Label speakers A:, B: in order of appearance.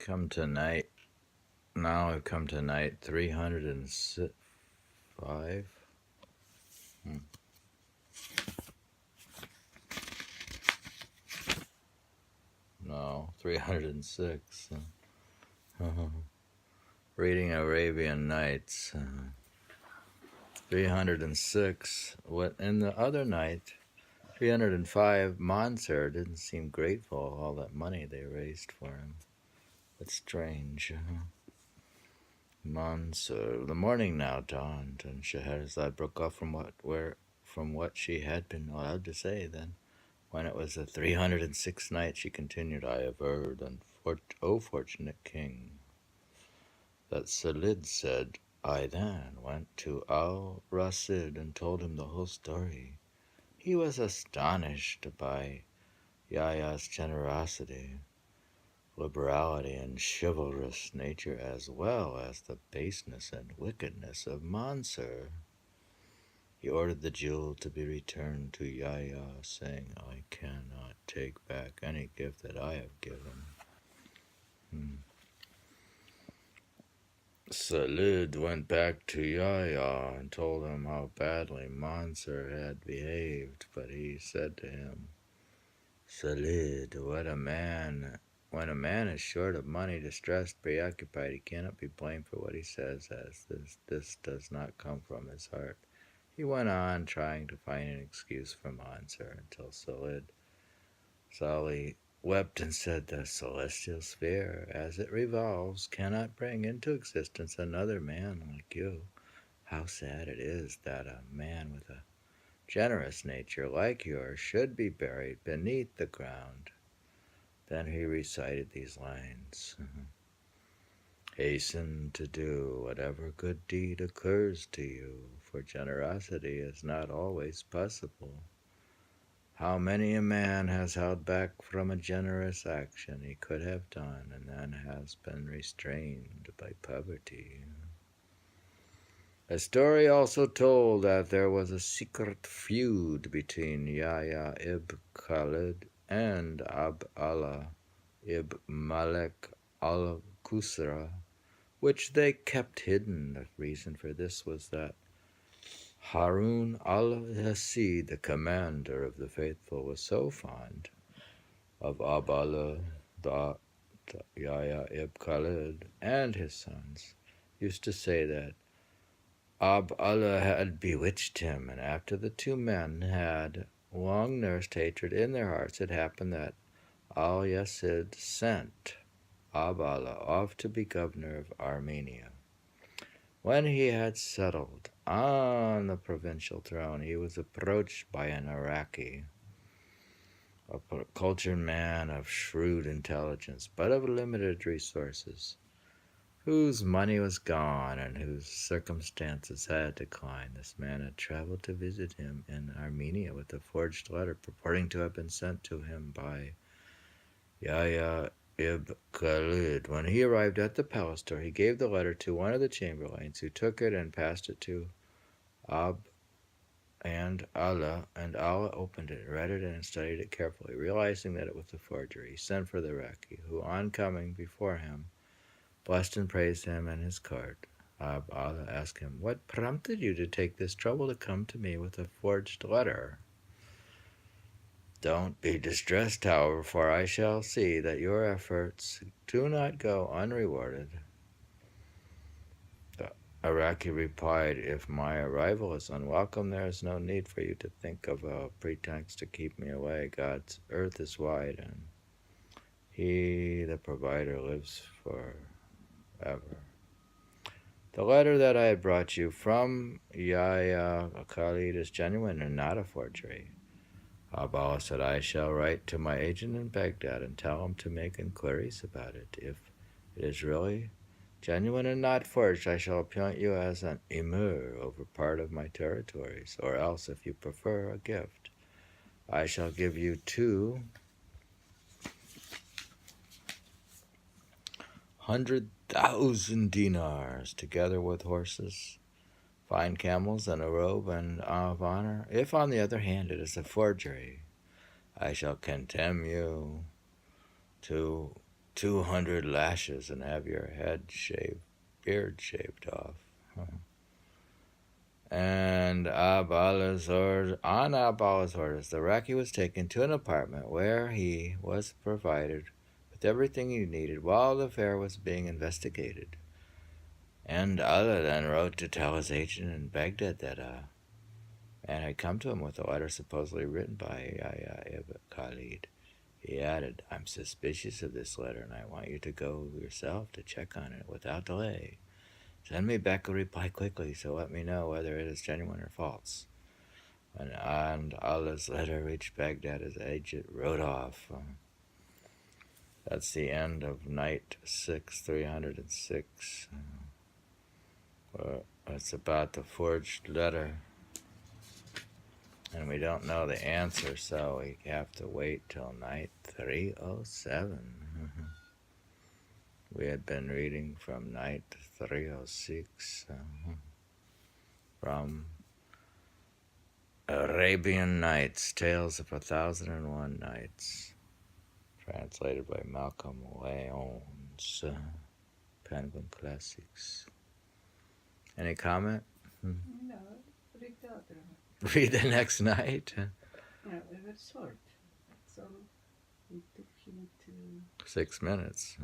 A: come to night. Now I've come to night 305. No, 306. Reading Arabian Nights. 306. What in the other night, 305, Mansur didn't seem grateful of all that money they raised for him. That's strange. Mansur. The morning now dawned, and Scheherazade broke off from what she had been allowed to say. Then, when it was the 306th night, she continued, "I have heard, O fortunate king, that Salid said. I then went to Al-Rasid and told him the whole story. He was astonished by Yahya's generosity, liberality, and chivalrous nature, as well as the baseness and wickedness of Mansur. He ordered the jewel to be returned to Yahya, saying, I cannot take back any gift that I have given." Salid went back to Yahya and told him how badly Mansur had behaved, but he said to him, "Salid, when a man is short of money, distressed, preoccupied, he cannot be blamed for what he says, as this does not come from his heart." He went on trying to find an excuse for Mansur until Salih wept and said, "The celestial sphere, as it revolves, cannot bring into existence another man like you. How sad it is that a man with a generous nature like yours should be buried beneath the ground." Then he recited these lines: "Hasten to do whatever good deed occurs to you, for generosity is not always possible. How many a man has held back from a generous action he could have done, and then has been restrained by poverty." A story also told that there was a secret feud between Yahya ibn Khalid and Abd Allah ibn Malik al-Qusra, which they kept hidden. The reason for this was that Harun al-Rashid, the commander of the faithful, was so fond of Abd Allah that Yahya ibn Khalid and his sons used to say that Abd Allah had bewitched him, and after the two men had long nursed hatred in their hearts, it happened that al-Yasid sent Abd Allah off to be governor of Armenia. When he had settled on the provincial throne, he was approached by an Iraqi, a cultured man of shrewd intelligence, but of limited resources, whose money was gone and whose circumstances had declined. This man had traveled to visit him in Armenia with a forged letter purporting to have been sent to him by Yahya ibn Khalid. When he arrived at the palace door, he gave the letter to one of the chamberlains, who took it and passed it to Abd Allah, and Allah opened it, read it, and studied it carefully. Realizing that it was a forgery, he sent for the Iraqi, who, on coming before him, blessed and praised him and his court. Abd Allah asked him, "What prompted you to take this trouble to come to me with a forged letter?" "Don't be distressed, however, for I shall see that your efforts do not go unrewarded." The Iraqi replied, "If my arrival is unwelcome, there is no need for you to think of a pretext to keep me away. God's earth is wide, and He, the provider, lives forever. The letter that I had brought you from Yahya Khalid is genuine and not a forgery." Abd Allah said, "I shall write to my agent in Baghdad and tell him to make inquiries about it. If it is really genuine and not forged, I shall appoint you as an emir over part of my territories, or else, if you prefer a gift, I shall give you 200,000 dinars, together with horses, fine camels, and a robe of honor. If, on the other hand, it is a forgery, I shall condemn you to 200 lashes and have your beard shaved off. And on Aballah's orders, the Iraqi was taken to an apartment where he was provided with everything he needed while the affair was being investigated. And Allah then wrote to tell his agent in Baghdad that man had come to him with a letter supposedly written by Yahya ibn Khalid. He added, "I'm suspicious of this letter, and I want you to go yourself to check on it without delay. Send me back a reply quickly, so let me know whether it is genuine or false." And Allah's letter reached Baghdad as the agent rode off. That's the end of night 306. It's about the forged letter. And we don't know the answer, so we have to wait till night 307. We had been reading from night 306 from Arabian Nights Tales of 1001 Nights, translated by Malcolm Lyons, Penguin Classics. Any comment?
B: No, read the other one.
A: Read the next night?
B: Yeah, it was short. So we took him to
A: 6 minutes.